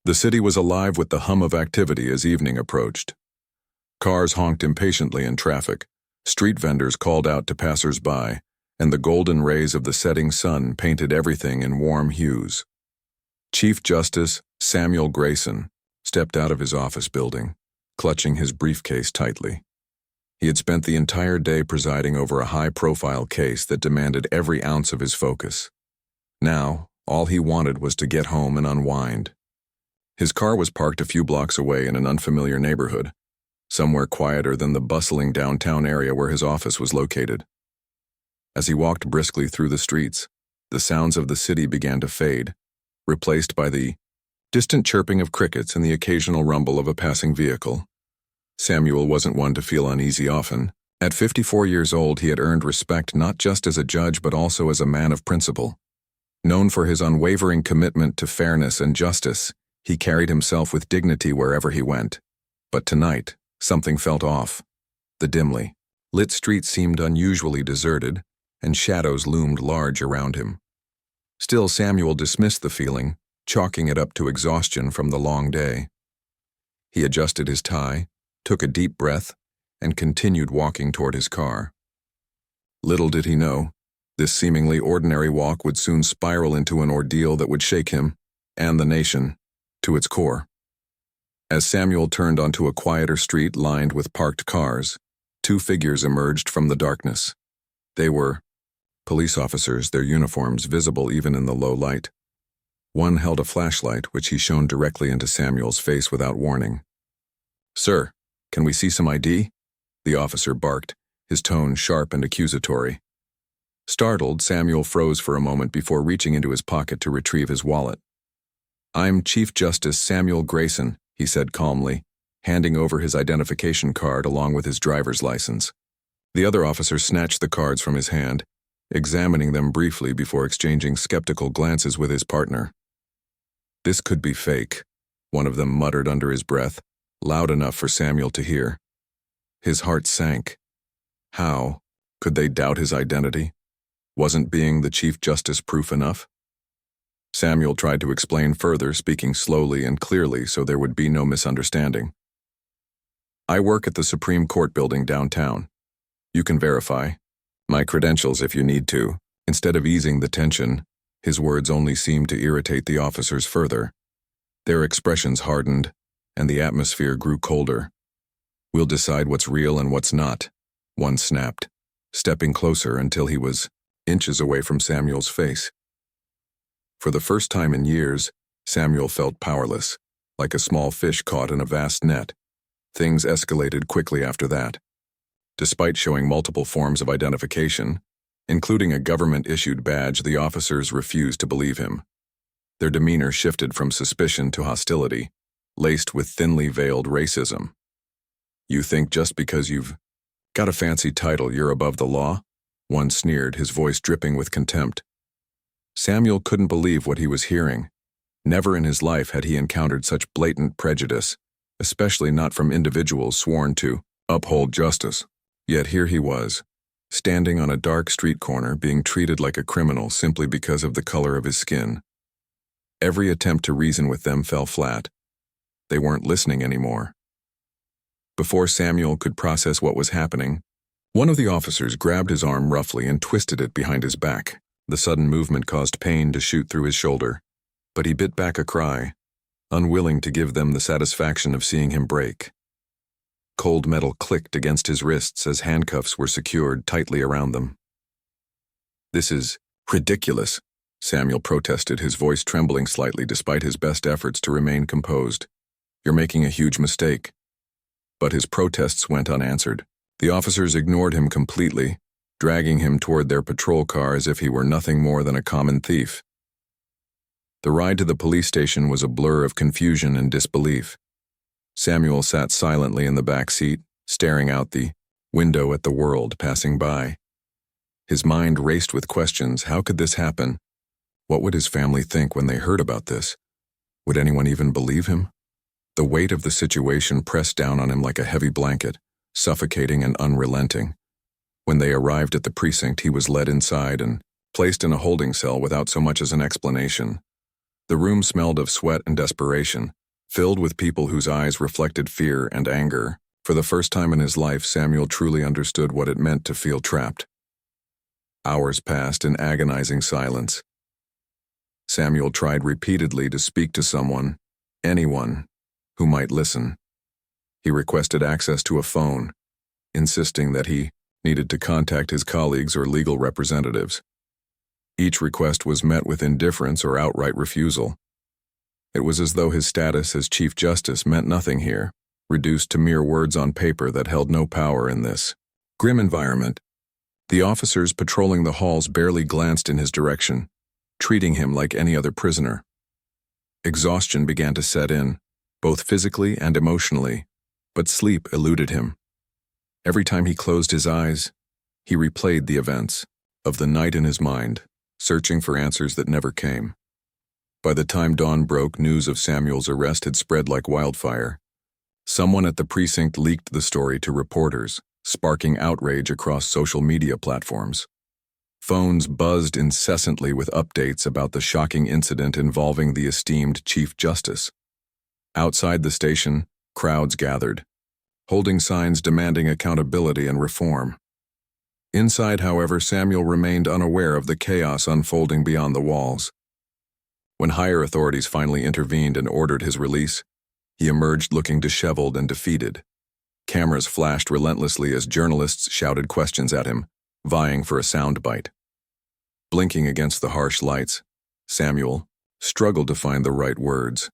The city was alive with the hum of activity as evening approached. Cars honked impatiently in traffic, street vendors called out to passers-by, and the golden rays of the setting sun painted everything in warm hues. Chief Justice Samuel Grayson stepped out of his office building, clutching his briefcase tightly. He had spent the entire day presiding over a high-profile case that demanded every ounce of his focus. Now, all he wanted was to get home and unwind. His car was parked a few blocks away in an unfamiliar neighborhood, somewhere quieter than the bustling downtown area where his office was located. As he walked briskly through the streets, the sounds of the city began to fade, replaced by the distant chirping of crickets and the occasional rumble of a passing vehicle. Samuel wasn't one to feel uneasy often. At 54 years old, he had earned respect not just as a judge but also as a man of principle. Known for his unwavering commitment to fairness and justice, he carried himself with dignity wherever he went. But tonight, something felt off. The dimly lit street seemed unusually deserted, and shadows loomed large around him. Still, Samuel dismissed the feeling, chalking it up to exhaustion from the long day. He adjusted his tie, took a deep breath, and continued walking toward his car. Little did he know, this seemingly ordinary walk would soon spiral into an ordeal that would shake him, and the nation, to its core. As Samuel turned onto a quieter street lined with parked cars, two figures emerged from the darkness. They were police officers, their uniforms visible even in the low light. One held a flashlight, which he shone directly into Samuel's face without warning. "Sir, can we see some ID?" the officer barked, his tone sharp and accusatory. Startled, Samuel froze for a moment before reaching into his pocket to retrieve his wallet. "I'm Chief Justice Samuel Grayson," he said calmly, handing over his identification card along with his driver's license. The other officer snatched the cards from his hand, examining them briefly before exchanging skeptical glances with his partner. "This could be fake," one of them muttered under his breath, loud enough for Samuel to hear. His heart sank. How could they doubt his identity? Wasn't being the Chief Justice proof enough? Samuel tried to explain further, speaking slowly and clearly so there would be no misunderstanding. "I work at the Supreme Court building downtown. You can verify my credentials if you need to." Instead of easing the tension, his words only seemed to irritate the officers further. Their expressions hardened, and the atmosphere grew colder. "We'll decide what's real and what's not," one snapped, stepping closer until he was inches away from Samuel's face. For the first time in years, Samuel felt powerless, like a small fish caught in a vast net. Things escalated quickly after that. Despite showing multiple forms of identification, including a government-issued badge, the officers refused to believe him. Their demeanor shifted from suspicion to hostility, laced with thinly veiled racism. "You think just because you've got a fancy title you're above the law?" one sneered, his voice dripping with contempt. Samuel couldn't believe what he was hearing. Never in his life had he encountered such blatant prejudice, especially not from individuals sworn to uphold justice. Yet here he was, standing on a dark street corner, being treated like a criminal simply because of the color of his skin. Every attempt to reason with them fell flat. They weren't listening anymore. Before Samuel could process what was happening, one of the officers grabbed his arm roughly and twisted it behind his back. The sudden movement caused pain to shoot through his shoulder, but he bit back a cry, unwilling to give them the satisfaction of seeing him break. Cold metal clicked against his wrists as handcuffs were secured tightly around them. "This is ridiculous," Samuel protested, his voice trembling slightly despite his best efforts to remain composed. "You're making a huge mistake." But his protests went unanswered. The officers ignored him completely, dragging him toward their patrol car as if he were nothing more than a common thief. The ride to the police station was a blur of confusion and disbelief. Samuel sat silently in the back seat, staring out the window at the world passing by. His mind raced with questions. How could this happen? What would his family think when they heard about this? Would anyone even believe him? The weight of the situation pressed down on him like a heavy blanket, suffocating and unrelenting. When they arrived at the precinct, he was led inside and placed in a holding cell without so much as an explanation. The room smelled of sweat and desperation, filled with people whose eyes reflected fear and anger. For the first time in his life, Samuel truly understood what it meant to feel trapped. Hours passed in agonizing silence. Samuel tried repeatedly to speak to someone, anyone, who might listen. He requested access to a phone, insisting that he needed to contact his colleagues or legal representatives. Each request was met with indifference or outright refusal. It was as though his status as Chief Justice meant nothing here, reduced to mere words on paper that held no power in this grim environment. The officers patrolling the halls barely glanced in his direction, treating him like any other prisoner. Exhaustion began to set in, both physically and emotionally, but sleep eluded him. Every time he closed his eyes, he replayed the events of the night in his mind, searching for answers that never came. By the time dawn broke, news of Samuel's arrest had spread like wildfire. Someone at the precinct leaked the story to reporters, sparking outrage across social media platforms. Phones buzzed incessantly with updates about the shocking incident involving the esteemed Chief Justice. Outside the station, crowds gathered, holding signs demanding accountability and reform. Inside, however, Samuel remained unaware of the chaos unfolding beyond the walls. When higher authorities finally intervened and ordered his release, he emerged looking disheveled and defeated. Cameras flashed relentlessly as journalists shouted questions at him, vying for a soundbite. Blinking against the harsh lights, Samuel struggled to find the right words.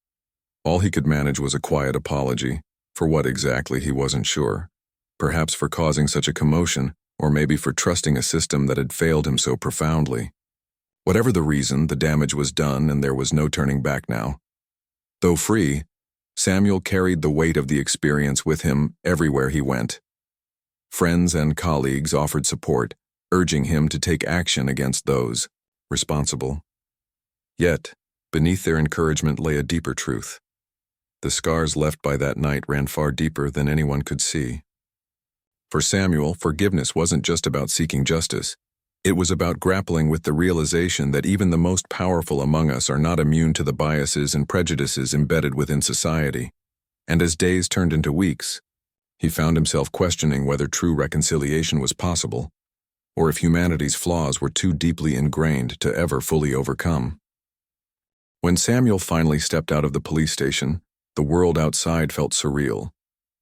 All he could manage was a quiet apology, for what exactly he wasn't sure. Perhaps for causing such a commotion, or maybe for trusting a system that had failed him so profoundly. Whatever the reason, the damage was done and there was no turning back now. Though free, Samuel carried the weight of the experience with him everywhere he went. Friends and colleagues offered support, urging him to take action against those responsible. Yet, beneath their encouragement lay a deeper truth. The scars left by that night ran far deeper than anyone could see. For Samuel, forgiveness wasn't just about seeking justice. It was about grappling with the realization that even the most powerful among us are not immune to the biases and prejudices embedded within society. And as days turned into weeks, he found himself questioning whether true reconciliation was possible, or if humanity's flaws were too deeply ingrained to ever fully overcome. When Samuel finally stepped out of the police station, the world outside felt surreal.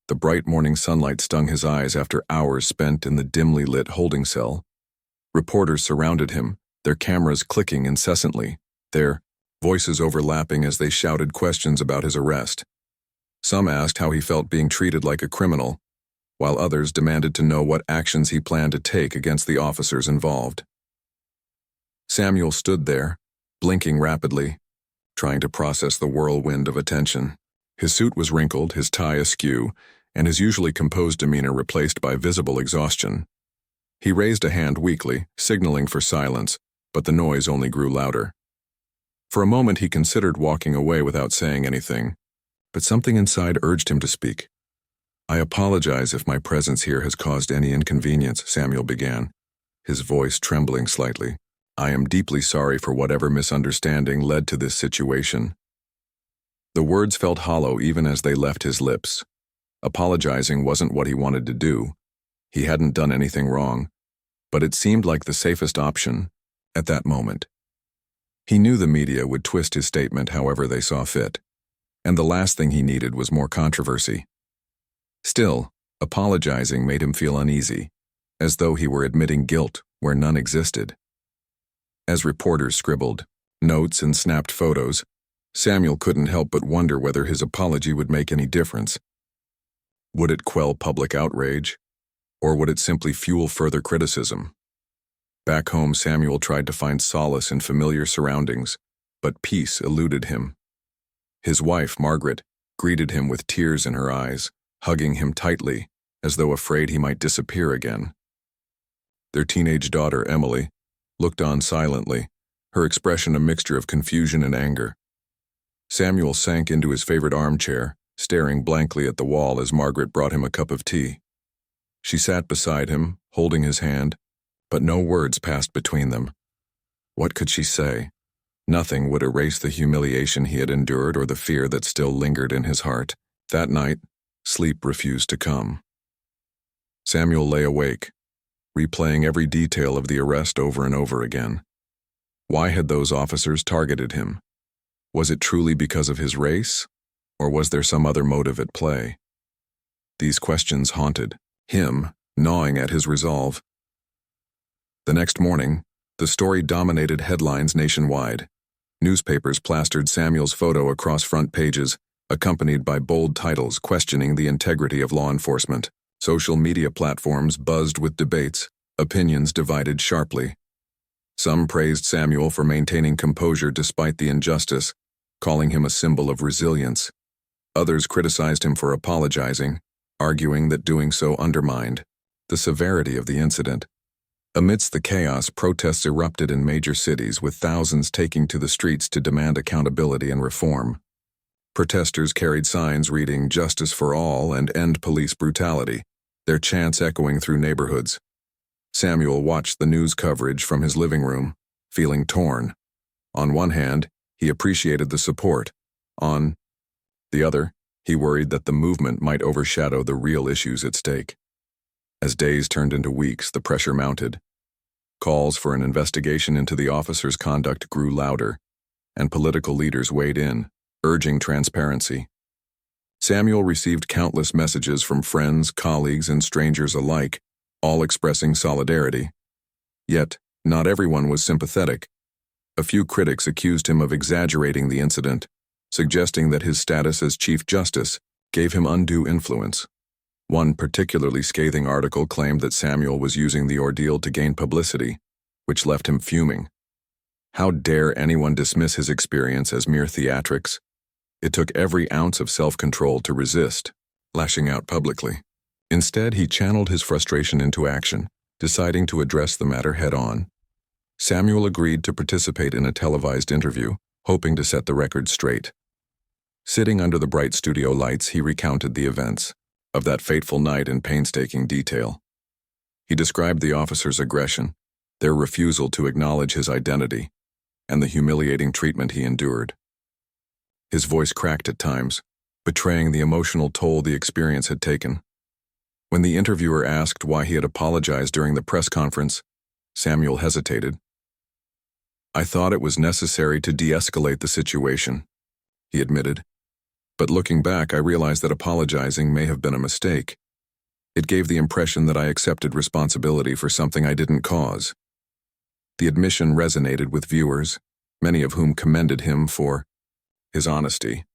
The bright morning sunlight stung his eyes after hours spent in the dimly lit holding cell. Reporters surrounded him, their cameras clicking incessantly, their voices overlapping as they shouted questions about his arrest. Some asked how he felt being treated like a criminal, while others demanded to know what actions he planned to take against the officers involved. Samuel stood there, blinking rapidly, trying to process the whirlwind of attention. His suit was wrinkled, his tie askew, and his usually composed demeanor replaced by visible exhaustion. He raised a hand weakly, signaling for silence, but the noise only grew louder. For a moment he considered walking away without saying anything, but something inside urged him to speak. "I apologize if my presence here has caused any inconvenience," Samuel began, his voice trembling slightly. "I am deeply sorry for whatever misunderstanding led to this situation." The words felt hollow even as they left his lips. Apologizing wasn't what he wanted to do. He hadn't done anything wrong, but it seemed like the safest option at that moment. He knew the media would twist his statement however they saw fit, and the last thing he needed was more controversy. Still, apologizing made him feel uneasy, as though he were admitting guilt where none existed. As reporters scribbled notes and snapped photos, Samuel couldn't help but wonder whether his apology would make any difference. Would it quell public outrage, or would it simply fuel further criticism? Back home, Samuel tried to find solace in familiar surroundings, but peace eluded him. His wife, Margaret, greeted him with tears in her eyes, hugging him tightly, as though afraid he might disappear again. Their teenage daughter, Emily, looked on silently, her expression a mixture of confusion and anger. Samuel sank into his favorite armchair, staring blankly at the wall as Margaret brought him a cup of tea. She sat beside him, holding his hand, but no words passed between them. What could she say? Nothing would erase the humiliation he had endured or the fear that still lingered in his heart. That night, sleep refused to come. Samuel lay awake, replaying every detail of the arrest over and over again. Why had those officers targeted him? Was it truly because of his race, or was there some other motive at play? These questions haunted him, gnawing at his resolve. The next morning, the story dominated headlines nationwide. Newspapers plastered Samuel's photo across front pages, accompanied by bold titles questioning the integrity of law enforcement. Social media platforms buzzed with debates, opinions divided sharply. Some praised Samuel for maintaining composure despite the injustice, calling him a symbol of resilience. Others criticized him for apologizing, arguing that doing so undermined the severity of the incident. Amidst the chaos, protests erupted in major cities, with thousands taking to the streets to demand accountability and reform. Protesters carried signs reading "Justice for All" and "End Police Brutality," their chants echoing through neighborhoods. Samuel watched the news coverage from his living room, feeling torn. On one hand, he appreciated the support. On the other, he worried that the movement might overshadow the real issues at stake. As days turned into weeks, the pressure mounted. Calls for an investigation into the officers' conduct grew louder, and political leaders weighed in, urging transparency. Samuel received countless messages from friends, colleagues, and strangers alike, all expressing solidarity. Yet, not everyone was sympathetic. A few critics accused him of exaggerating the incident, suggesting that his status as Chief Justice gave him undue influence. One particularly scathing article claimed that Samuel was using the ordeal to gain publicity, which left him fuming. How dare anyone dismiss his experience as mere theatrics? It took every ounce of self-control to resist, lashing out publicly. Instead, he channeled his frustration into action, deciding to address the matter head-on. Samuel agreed to participate in a televised interview, hoping to set the record straight. Sitting under the bright studio lights, he recounted the events of that fateful night in painstaking detail. He described the officers' aggression, their refusal to acknowledge his identity, and the humiliating treatment he endured. His voice cracked at times, betraying the emotional toll the experience had taken. When the interviewer asked why he had apologized during the press conference, Samuel hesitated. "I thought it was necessary to de-escalate the situation," he admitted. "But looking back, I realized that apologizing may have been a mistake. It gave the impression that I accepted responsibility for something I didn't cause." The admission resonated with viewers, many of whom commended him for his honesty.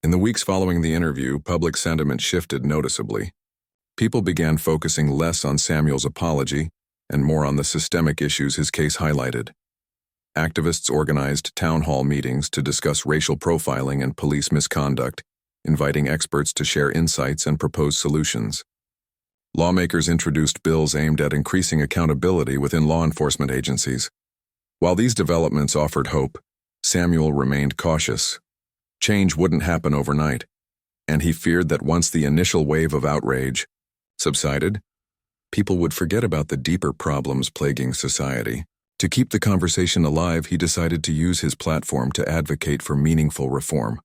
In the weeks following the interview, public sentiment shifted noticeably. People began focusing less on Samuel's apology and more on the systemic issues his case highlighted. Activists organized town hall meetings to discuss racial profiling and police misconduct, inviting experts to share insights and propose solutions. Lawmakers introduced bills aimed at increasing accountability within law enforcement agencies. While these developments offered hope, Samuel remained cautious. Change wouldn't happen overnight, and he feared that once the initial wave of outrage subsided, people would forget about the deeper problems plaguing society. To keep the conversation alive, he decided to use his platform to advocate for meaningful reform.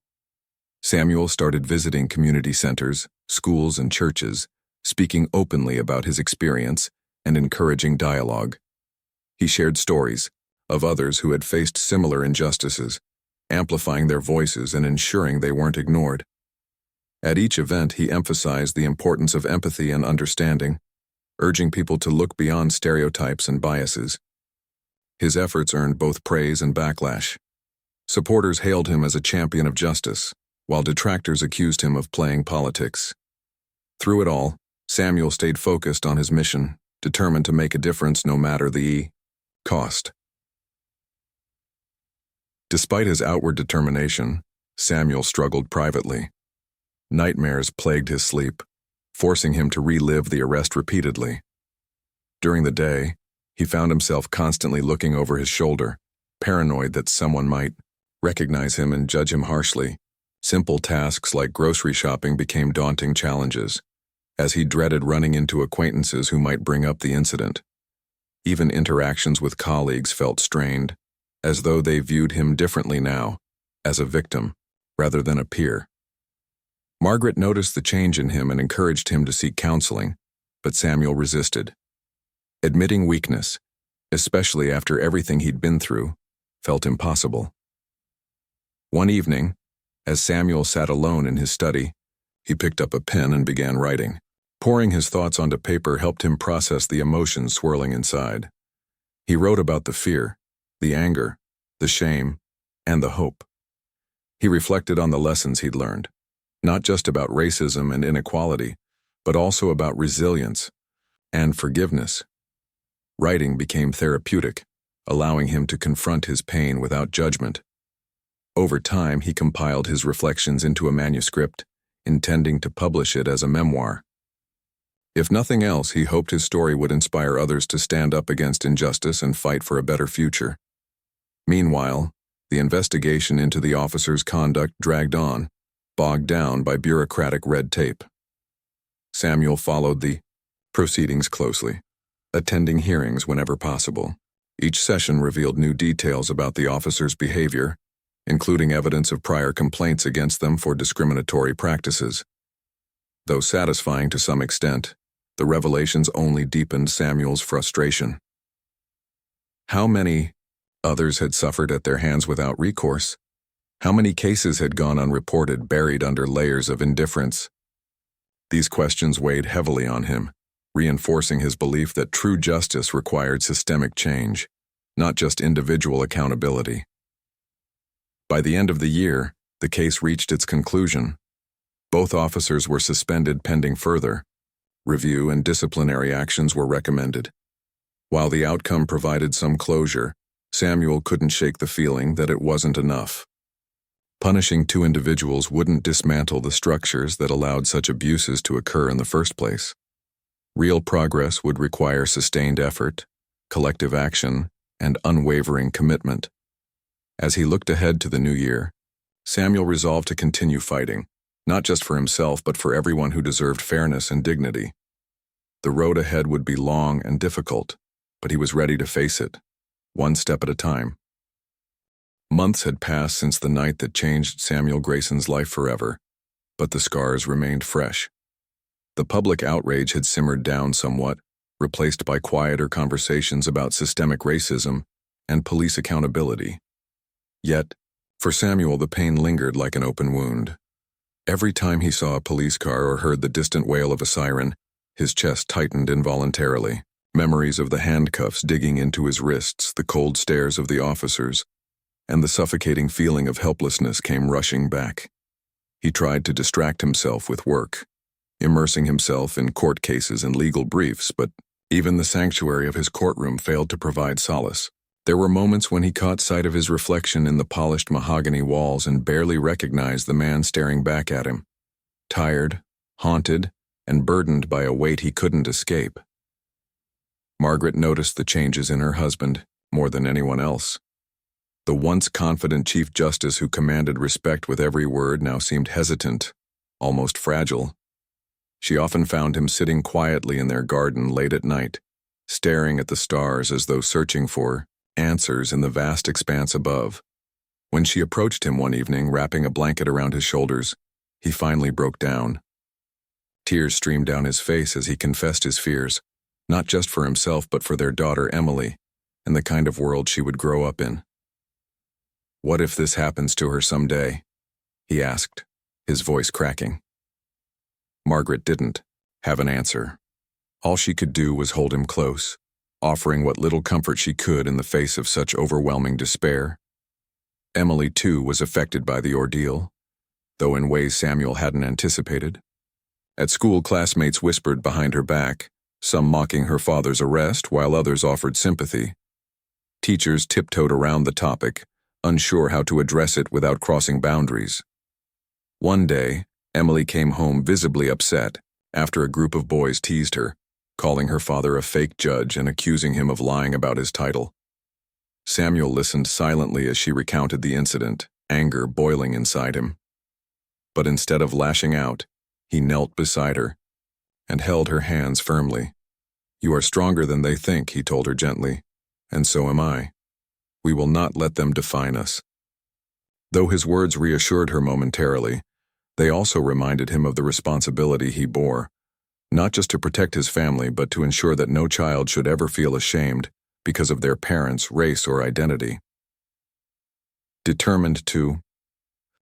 Samuel started visiting community centers, schools, and churches, speaking openly about his experience and encouraging dialogue. He shared stories of others who had faced similar injustices, amplifying their voices and ensuring they weren't ignored. At each event, he emphasized the importance of empathy and understanding, urging people to look beyond stereotypes and biases. His efforts earned both praise and backlash. Supporters hailed him as a champion of justice, while detractors accused him of playing politics. Through it all, Samuel stayed focused on his mission, determined to make a difference no matter the cost. Despite his outward determination, Samuel struggled privately. Nightmares plagued his sleep, forcing him to relive the arrest repeatedly. During the day, he found himself constantly looking over his shoulder, paranoid that someone might recognize him and judge him harshly. Simple tasks like grocery shopping became daunting challenges, as he dreaded running into acquaintances who might bring up the incident. Even interactions with colleagues felt strained, as though they viewed him differently now, as a victim, rather than a peer. Margaret noticed the change in him and encouraged him to seek counseling, but Samuel resisted. Admitting weakness, especially after everything he'd been through, felt impossible. One evening, as Samuel sat alone in his study, he picked up a pen and began writing. Pouring his thoughts onto paper helped him process the emotions swirling inside. He wrote about the fear, the anger, the shame, and the hope. He reflected on the lessons he'd learned, not just about racism and inequality, but also about resilience and forgiveness. Writing became therapeutic, allowing him to confront his pain without judgment. Over time, he compiled his reflections into a manuscript, intending to publish it as a memoir. If nothing else, he hoped his story would inspire others to stand up against injustice and fight for a better future. Meanwhile, the investigation into the officer's conduct dragged on, bogged down by bureaucratic red tape. Samuel followed the proceedings closely, attending hearings whenever possible. Each session revealed new details about the officer's behavior, including evidence of prior complaints against them for discriminatory practices. Though satisfying to some extent, the revelations only deepened Samuel's frustration. How many others had suffered at their hands without recourse? How many cases had gone unreported, buried under layers of indifference? These questions weighed heavily on him, reinforcing his belief that true justice required systemic change, not just individual accountability. By the end of the year, the case reached its conclusion. Both officers were suspended pending further review, and disciplinary actions were recommended. While the outcome provided some closure, Samuel couldn't shake the feeling that it wasn't enough. Punishing two individuals wouldn't dismantle the structures that allowed such abuses to occur in the first place. Real progress would require sustained effort, collective action, and unwavering commitment. As he looked ahead to the new year, Samuel resolved to continue fighting, not just for himself but for everyone who deserved fairness and dignity. The road ahead would be long and difficult, but he was ready to face it, one step at a time. Months had passed since the night that changed Samuel Grayson's life forever, but the scars remained fresh. The public outrage had simmered down somewhat, replaced by quieter conversations about systemic racism and police accountability. Yet, for Samuel, the pain lingered like an open wound. Every time he saw a police car or heard the distant wail of a siren, his chest tightened involuntarily. Memories of the handcuffs digging into his wrists, the cold stares of the officers, and the suffocating feeling of helplessness came rushing back. He tried to distract himself with work, immersing himself in court cases and legal briefs, but even the sanctuary of his courtroom failed to provide solace. There were moments when he caught sight of his reflection in the polished mahogany walls and barely recognized the man staring back at him, tired, haunted, and burdened by a weight he couldn't escape. Margaret noticed the changes in her husband more than anyone else. The once confident Chief Justice who commanded respect with every word now seemed hesitant, almost fragile. She often found him sitting quietly in their garden late at night, staring at the stars as though searching for answers in the vast expanse above. When she approached him one evening, wrapping a blanket around his shoulders, he finally broke down. Tears streamed down his face as he confessed his fears, not just for himself but for their daughter Emily, and the kind of world she would grow up in. "What if this happens to her someday?" he asked, his voice cracking. Margaret didn't have an answer. All she could do was hold him close, offering what little comfort she could in the face of such overwhelming despair. Emily, too, was affected by the ordeal, though in ways Samuel hadn't anticipated. At school, classmates whispered behind her back, some mocking her father's arrest while others offered sympathy. Teachers tiptoed around the topic, unsure how to address it without crossing boundaries. One day, Emily came home visibly upset after a group of boys teased her, calling her father a fake judge and accusing him of lying about his title. Samuel listened silently as she recounted the incident, anger boiling inside him. But instead of lashing out, he knelt beside her and held her hands firmly. "You are stronger than they think," he told her gently, "and so am I." We will not let them define us. Though his words reassured her momentarily, they also reminded him of the responsibility he bore, not just to protect his family, but to ensure that no child should ever feel ashamed because of their parents' race or identity. Determined to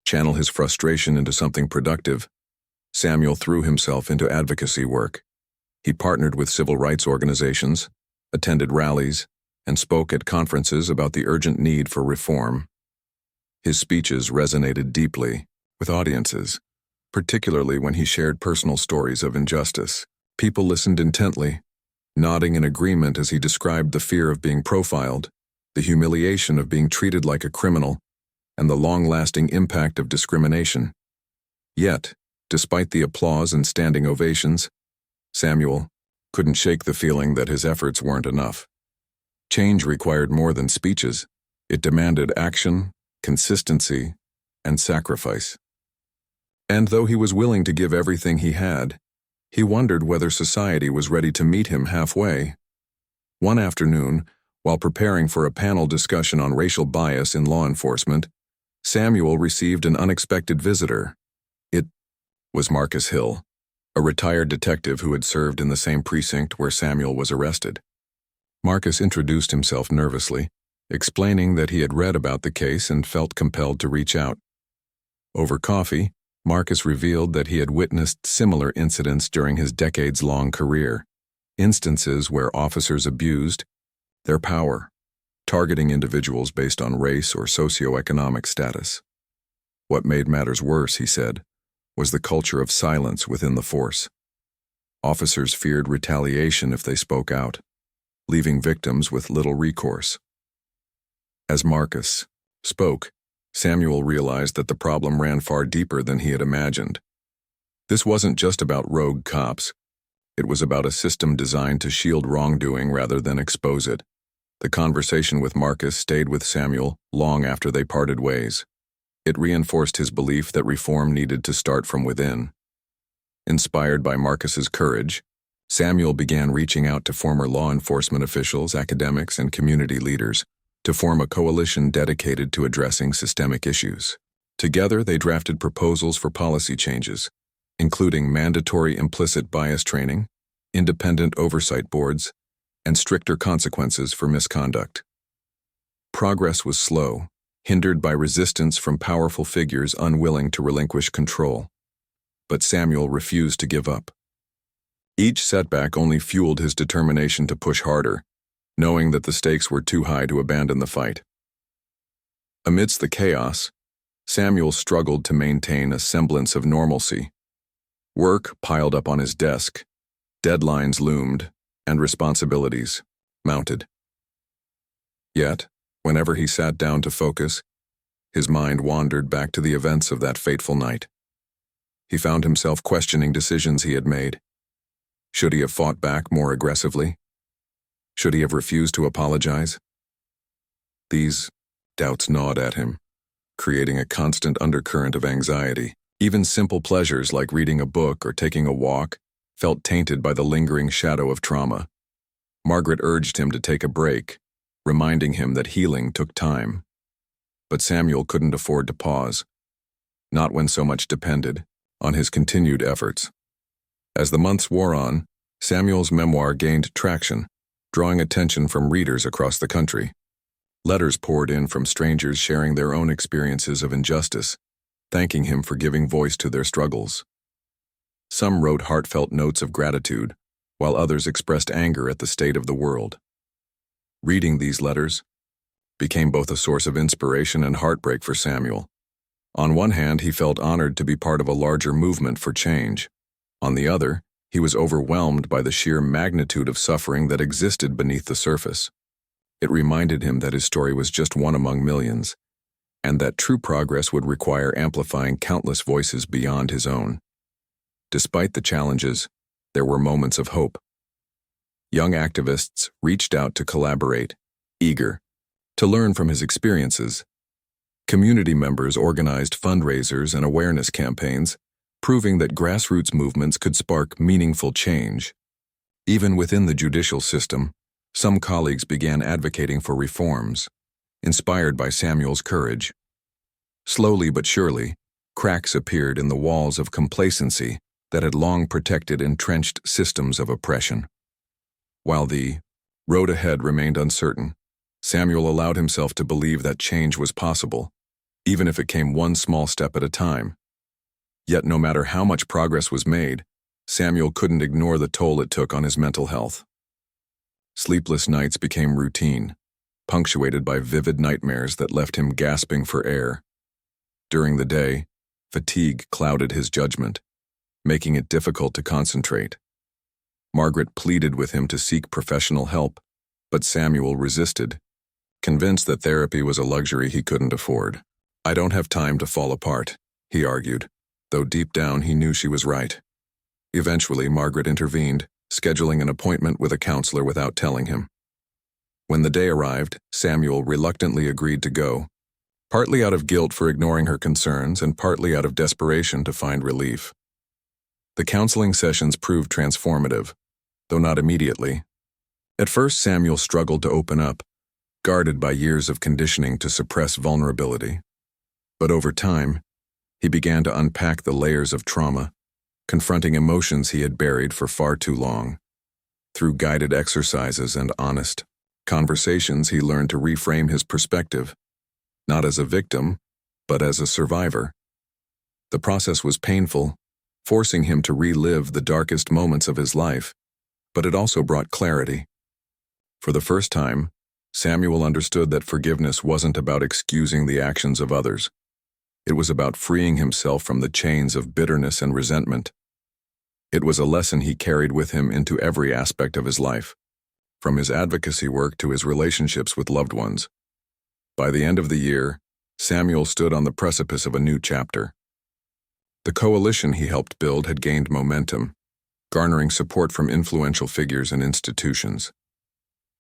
channel his frustration into something productive, Samuel threw himself into advocacy work. He partnered with civil rights organizations, attended rallies, and spoke at conferences about the urgent need for reform. His speeches resonated deeply with audiences, particularly when he shared personal stories of injustice. People listened intently, nodding in agreement as he described the fear of being profiled, the humiliation of being treated like a criminal, and the long-lasting impact of discrimination. Yet, despite the applause and standing ovations, Samuel couldn't shake the feeling that his efforts weren't enough. Change required more than speeches. It demanded action, consistency, and sacrifice. And though he was willing to give everything he had, he wondered whether society was ready to meet him halfway. One afternoon, while preparing for a panel discussion on racial bias in law enforcement, Samuel received an unexpected visitor. It was Marcus Hill, a retired detective who had served in the same precinct where Samuel was arrested. Marcus introduced himself nervously, explaining that he had read about the case and felt compelled to reach out. Over coffee, Marcus revealed that he had witnessed similar incidents during his decades-long career, instances where officers abused their power, targeting individuals based on race or socioeconomic status. What made matters worse, he said, was the culture of silence within the force. Officers feared retaliation if they spoke out, leaving victims with little recourse. As Marcus spoke, Samuel realized that the problem ran far deeper than he had imagined. This wasn't just about rogue cops. It was about a system designed to shield wrongdoing rather than expose it. The conversation with Marcus stayed with Samuel long after they parted ways. It reinforced his belief that reform needed to start from within. Inspired by Marcus's courage, Samuel began reaching out to former law enforcement officials, academics, and community leaders to form a coalition dedicated to addressing systemic issues. Together, they drafted proposals for policy changes, including mandatory implicit bias training, independent oversight boards, and stricter consequences for misconduct. Progress was slow, hindered by resistance from powerful figures unwilling to relinquish control. But Samuel refused to give up. Each setback only fueled his determination to push harder, knowing that the stakes were too high to abandon the fight. Amidst the chaos, Samuel struggled to maintain a semblance of normalcy. Work piled up on his desk, deadlines loomed, and responsibilities mounted. Yet, whenever he sat down to focus, his mind wandered back to the events of that fateful night. He found himself questioning decisions he had made. Should he have fought back more aggressively? Should he have refused to apologize? These doubts gnawed at him, creating a constant undercurrent of anxiety. Even simple pleasures like reading a book or taking a walk felt tainted by the lingering shadow of trauma. Margaret urged him to take a break, reminding him that healing took time. But Samuel couldn't afford to pause, not when so much depended on his continued efforts. As the months wore on, Samuel's memoir gained traction, drawing attention from readers across the country. Letters poured in from strangers sharing their own experiences of injustice, thanking him for giving voice to their struggles. Some wrote heartfelt notes of gratitude, while others expressed anger at the state of the world. Reading these letters became both a source of inspiration and heartbreak for Samuel. On one hand, he felt honored to be part of a larger movement for change. On the other, he was overwhelmed by the sheer magnitude of suffering that existed beneath the surface. It reminded him that his story was just one among millions, and that true progress would require amplifying countless voices beyond his own. Despite the challenges, there were moments of hope. Young activists reached out to collaborate, eager to learn from his experiences. Community members organized fundraisers and awareness campaigns, proving that grassroots movements could spark meaningful change. Even within the judicial system, some colleagues began advocating for reforms, inspired by Samuel's courage. Slowly but surely, cracks appeared in the walls of complacency that had long protected entrenched systems of oppression. While the road ahead remained uncertain, Samuel allowed himself to believe that change was possible, even if it came one small step at a time. Yet no matter how much progress was made, Samuel couldn't ignore the toll it took on his mental health. Sleepless nights became routine, punctuated by vivid nightmares that left him gasping for air. During the day, fatigue clouded his judgment, making it difficult to concentrate. Margaret pleaded with him to seek professional help, but Samuel resisted, convinced that therapy was a luxury he couldn't afford. "I don't have time to fall apart," he argued, though deep down he knew she was right. Eventually, Margaret intervened, scheduling an appointment with a counselor without telling him. When the day arrived, Samuel reluctantly agreed to go, partly out of guilt for ignoring her concerns and partly out of desperation to find relief. The counseling sessions proved transformative, though not immediately. At first, Samuel struggled to open up, guarded by years of conditioning to suppress vulnerability. But over time, he began to unpack the layers of trauma, confronting emotions he had buried for far too long. Through guided exercises and honest conversations, he learned to reframe his perspective, not as a victim, but as a survivor. The process was painful, forcing him to relive the darkest moments of his life, but it also brought clarity. For the first time, Samuel understood that forgiveness wasn't about excusing the actions of others. It was about freeing himself from the chains of bitterness and resentment. It was a lesson he carried with him into every aspect of his life, from his advocacy work to his relationships with loved ones. By the end of the year, Samuel stood on the precipice of a new chapter. The coalition he helped build had gained momentum, garnering support from influential figures and institutions.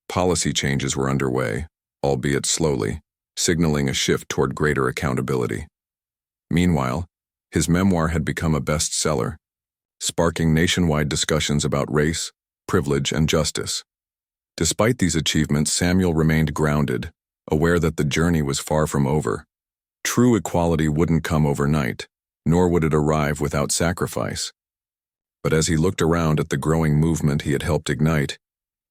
Policy changes were underway, albeit slowly, signaling a shift toward greater accountability. Meanwhile, his memoir had become a bestseller, sparking nationwide discussions about race, privilege, and justice. Despite these achievements, Samuel remained grounded, aware that the journey was far from over. True equality wouldn't come overnight, nor would it arrive without sacrifice. But as he looked around at the growing movement he had helped ignite,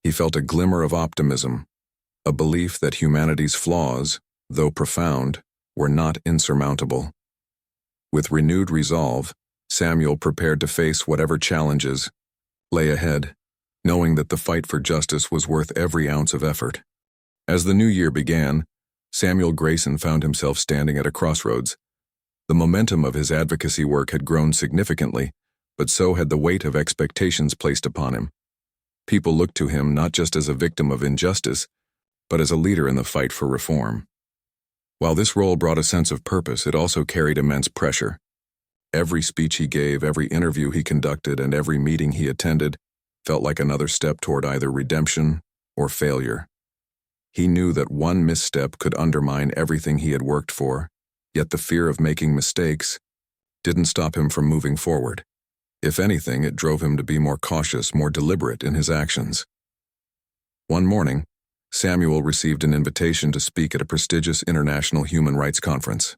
he felt a glimmer of optimism, a belief that humanity's flaws, though profound, were not insurmountable. With renewed resolve, Samuel prepared to face whatever challenges lay ahead, knowing that the fight for justice was worth every ounce of effort. As the new year began, Samuel Grayson found himself standing at a crossroads. The momentum of his advocacy work had grown significantly, but so had the weight of expectations placed upon him. People looked to him not just as a victim of injustice, but as a leader in the fight for reform. While this role brought a sense of purpose, it also carried immense pressure. Every speech he gave, every interview he conducted, and every meeting he attended felt like another step toward either redemption or failure. He knew that one misstep could undermine everything he had worked for, yet the fear of making mistakes didn't stop him from moving forward. If anything, it drove him to be more cautious, more deliberate in his actions. One morning, Samuel received an invitation to speak at a prestigious international human rights conference.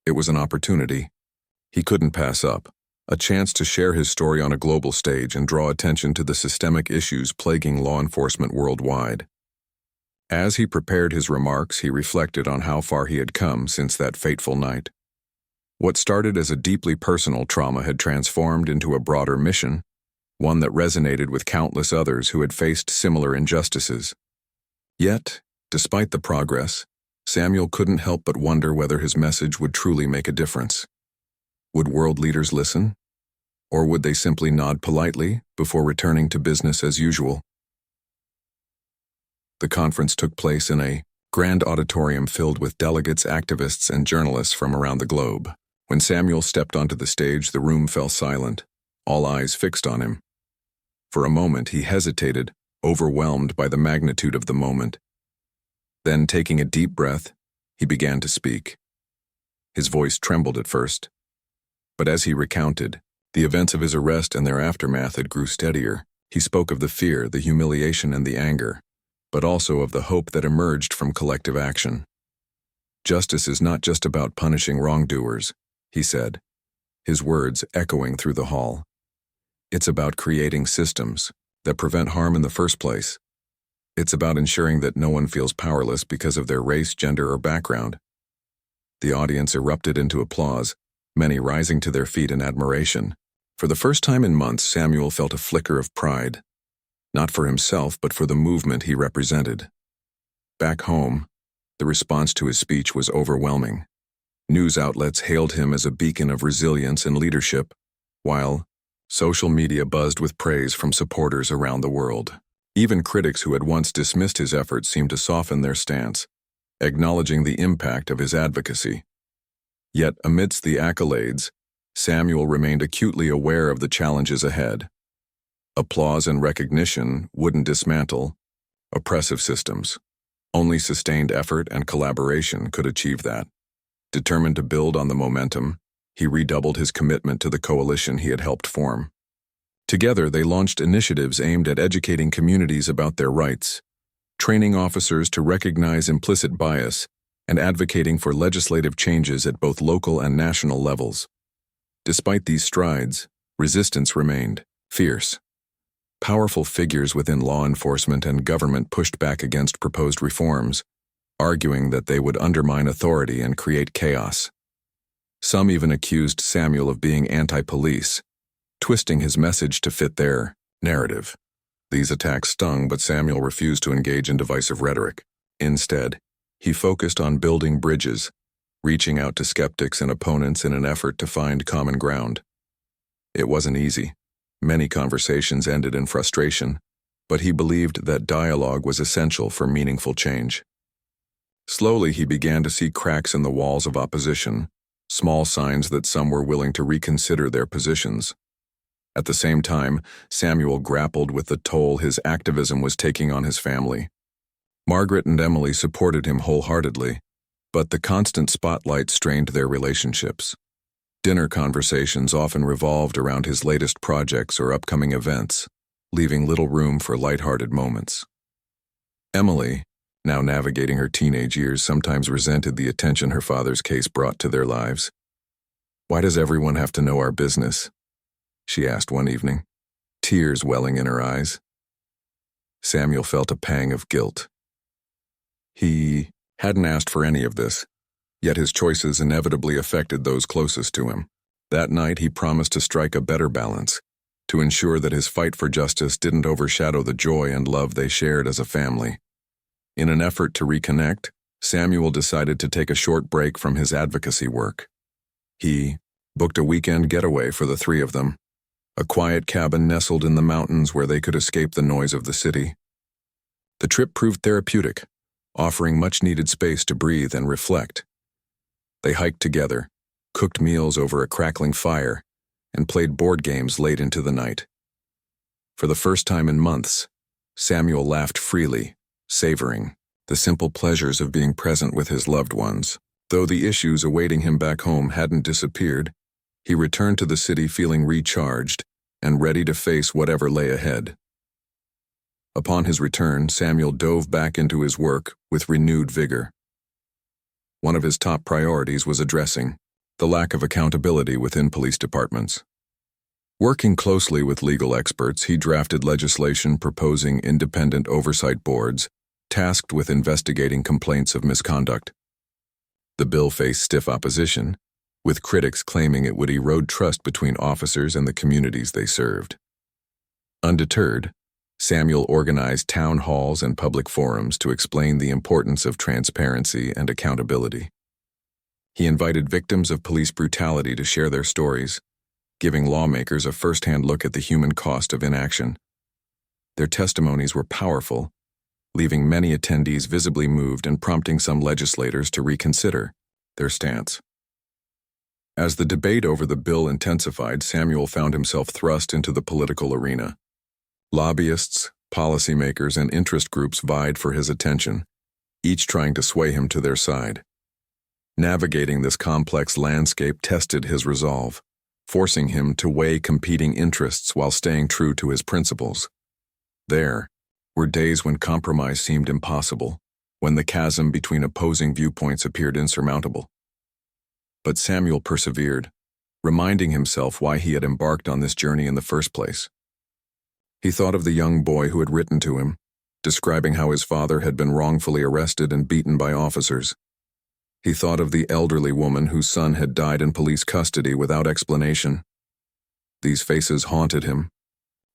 It was an opportunity he couldn't pass up, a chance to share his story on a global stage and draw attention to the systemic issues plaguing law enforcement worldwide. As he prepared his remarks, he reflected on how far he had come since that fateful night. What started as a deeply personal trauma had transformed into a broader mission, one that resonated with countless others who had faced similar injustices. Yet, despite the progress, Samuel couldn't help but wonder whether his message would truly make a difference. Would world leaders listen? Or would they simply nod politely before returning to business as usual? The conference took place in a grand auditorium filled with delegates, activists, and journalists from around the globe. When Samuel stepped onto the stage, the room fell silent, all eyes fixed on him. For a moment, he hesitated, overwhelmed by the magnitude of the moment. Then, taking a deep breath, he began to speak. His voice trembled at first, but as he recounted the events of his arrest and their aftermath, it grew steadier. He spoke of the fear, the humiliation, and the anger, but also of the hope that emerged from collective action. "Justice is not just about punishing wrongdoers," he said, his words echoing through the hall. "It's about creating systems that prevent harm in the first place. It's about ensuring that no one feels powerless because of their race, gender, or background." The audience erupted into applause, many rising to their feet in admiration. For the first time in months, Samuel felt a flicker of pride, not for himself but for the movement he represented. Back home, the response to his speech was overwhelming. News outlets hailed him as a beacon of resilience and leadership, while social media buzzed with praise from supporters around the world. Even critics who had once dismissed his efforts seemed to soften their stance, acknowledging the impact of his advocacy. Yet, amidst the accolades, Samuel remained acutely aware of the challenges ahead. Applause and recognition wouldn't dismantle oppressive systems. Only sustained effort and collaboration could achieve that. Determined to build on the momentum, he redoubled his commitment to the coalition he had helped form. Together, they launched initiatives aimed at educating communities about their rights, training officers to recognize implicit bias, and advocating for legislative changes at both local and national levels. Despite these strides, resistance remained fierce. Powerful figures within law enforcement and government pushed back against proposed reforms, arguing that they would undermine authority and create chaos. Some even accused Samuel of being anti-police, twisting his message to fit their narrative. These attacks stung, but Samuel refused to engage in divisive rhetoric. Instead, he focused on building bridges, reaching out to skeptics and opponents in an effort to find common ground. It wasn't easy. Many conversations ended in frustration, but he believed that dialogue was essential for meaningful change. Slowly, he began to see cracks in the walls of opposition, small signs that some were willing to reconsider their positions. At the same time, Samuel grappled with the toll his activism was taking on his family. Margaret and Emily supported him wholeheartedly, but the constant spotlight strained their relationships. Dinner conversations often revolved around his latest projects or upcoming events, leaving little room for lighthearted moments. Emily, now navigating her teenage years, sometimes resented the attention her father's case brought to their lives. "Why does everyone have to know our business?" she asked one evening, tears welling in her eyes. Samuel felt a pang of guilt. He hadn't asked for any of this, yet his choices inevitably affected those closest to him. That night, he promised to strike a better balance, to ensure that his fight for justice didn't overshadow the joy and love they shared as a family. In an effort to reconnect, Samuel decided to take a short break from his advocacy work. He booked a weekend getaway for the three of them, a quiet cabin nestled in the mountains where they could escape the noise of the city. The trip proved therapeutic, offering much-needed space to breathe and reflect. They hiked together, cooked meals over a crackling fire, and played board games late into the night. For the first time in months, Samuel laughed freely, savoring the simple pleasures of being present with his loved ones. Though the issues awaiting him back home hadn't disappeared, he returned to the city feeling recharged and ready to face whatever lay ahead. Upon his return, Samuel dove back into his work with renewed vigor. One of his top priorities was addressing the lack of accountability within police departments. Working closely with legal experts, he drafted legislation proposing independent oversight boards tasked with investigating complaints of misconduct. The bill faced stiff opposition, with critics claiming it would erode trust between officers and the communities they served. Undeterred, Samuel organized town halls and public forums to explain the importance of transparency and accountability. He invited victims of police brutality to share their stories, giving lawmakers a first-hand look at the human cost of inaction. Their testimonies were powerful, leaving many attendees visibly moved and prompting some legislators to reconsider their stance. As the debate over the bill intensified, Samuel found himself thrust into the political arena. Lobbyists, policymakers, and interest groups vied for his attention, each trying to sway him to their side. Navigating this complex landscape tested his resolve, forcing him to weigh competing interests while staying true to his principles. There were days when compromise seemed impossible, when the chasm between opposing viewpoints appeared insurmountable. But Samuel persevered, reminding himself why he had embarked on this journey in the first place. He thought of the young boy who had written to him, describing how his father had been wrongfully arrested and beaten by officers. He thought of the elderly woman whose son had died in police custody without explanation. These faces haunted him,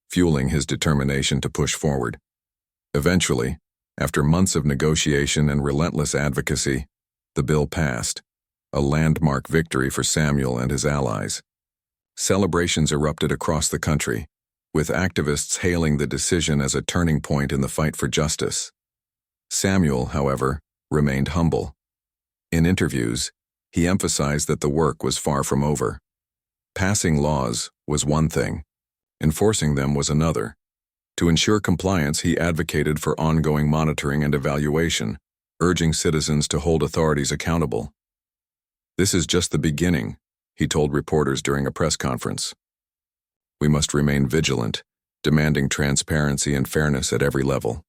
fueling his determination to push forward. Eventually, after months of negotiation and relentless advocacy, the bill passed, a landmark victory for Samuel and his allies. Celebrations erupted across the country, with activists hailing the decision as a turning point in the fight for justice. Samuel, however, remained humble. In interviews, he emphasized that the work was far from over. Passing laws was one thing, enforcing them was another. To ensure compliance, he advocated for ongoing monitoring and evaluation, urging citizens to hold authorities accountable. "This is just the beginning," he told reporters during a press conference. "We must remain vigilant, demanding transparency and fairness at every level."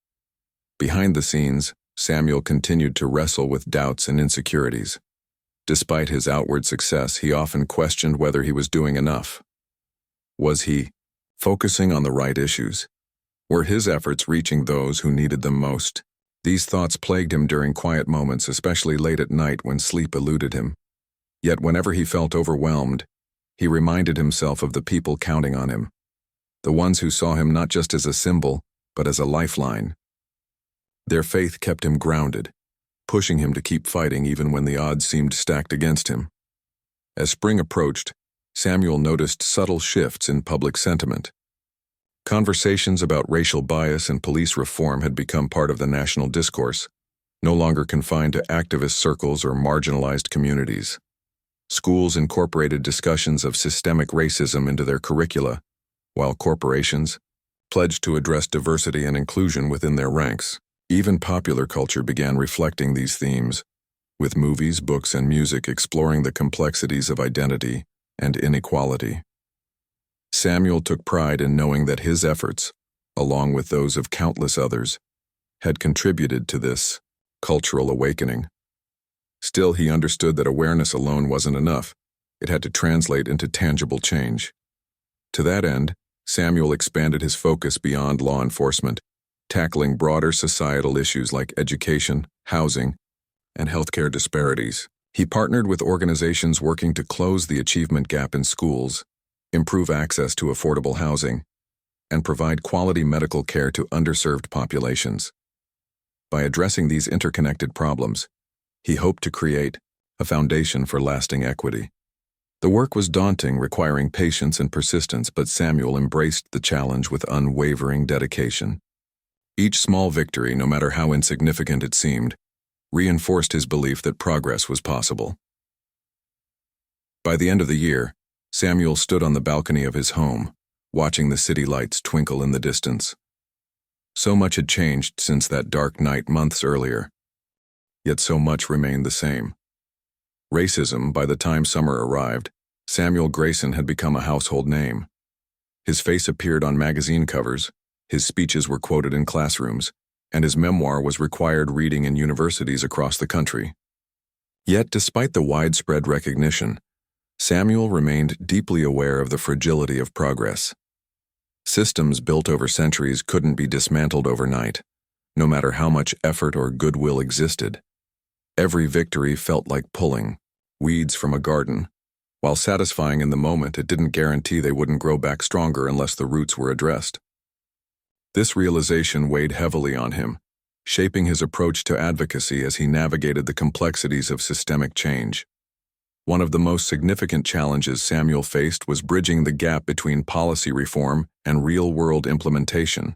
Behind the scenes, Samuel continued to wrestle with doubts and insecurities. Despite his outward success, he often questioned whether he was doing enough. Was he focusing on the right issues? Were his efforts reaching those who needed them most? These thoughts plagued him during quiet moments, especially late at night when sleep eluded him. Yet whenever he felt overwhelmed, he reminded himself of the people counting on him, the ones who saw him not just as a symbol, but as a lifeline. Their faith kept him grounded, pushing him to keep fighting even when the odds seemed stacked against him. As spring approached, Samuel noticed subtle shifts in public sentiment. Conversations about racial bias and police reform had become part of the national discourse, no longer confined to activist circles or marginalized communities. Schools incorporated discussions of systemic racism into their curricula, while corporations pledged to address diversity and inclusion within their ranks. Even popular culture began reflecting these themes, with movies, books, and music exploring the complexities of identity and inequality. Samuel took pride in knowing that his efforts, along with those of countless others, had contributed to this cultural awakening. Still, he understood that awareness alone wasn't enough. It had to translate into tangible change. To that end, Samuel expanded his focus beyond law enforcement, tackling broader societal issues like education, housing, and healthcare disparities. He partnered with organizations working to close the achievement gap in schools, improve access to affordable housing, and provide quality medical care to underserved populations. By addressing these interconnected problems, he hoped to create a foundation for lasting equity. The work was daunting, requiring patience and persistence, but Samuel embraced the challenge with unwavering dedication. Each small victory, no matter how insignificant it seemed, reinforced his belief that progress was possible. By the end of the year, Samuel stood on the balcony of his home, watching the city lights twinkle in the distance. So much had changed since that dark night months earlier, yet so much remained the same. Racism, by the time summer arrived, Samuel Grayson had become a household name. His face appeared on magazine covers, his speeches were quoted in classrooms, and his memoir was required reading in universities across the country. Yet, despite the widespread recognition, Samuel remained deeply aware of the fragility of progress. Systems built over centuries couldn't be dismantled overnight, no matter how much effort or goodwill existed. Every victory felt like pulling weeds from a garden. While satisfying in the moment, it didn't guarantee they wouldn't grow back stronger unless the roots were addressed. This realization weighed heavily on him, shaping his approach to advocacy as he navigated the complexities of systemic change. One of the most significant challenges Samuel faced was bridging the gap between policy reform and real-world implementation.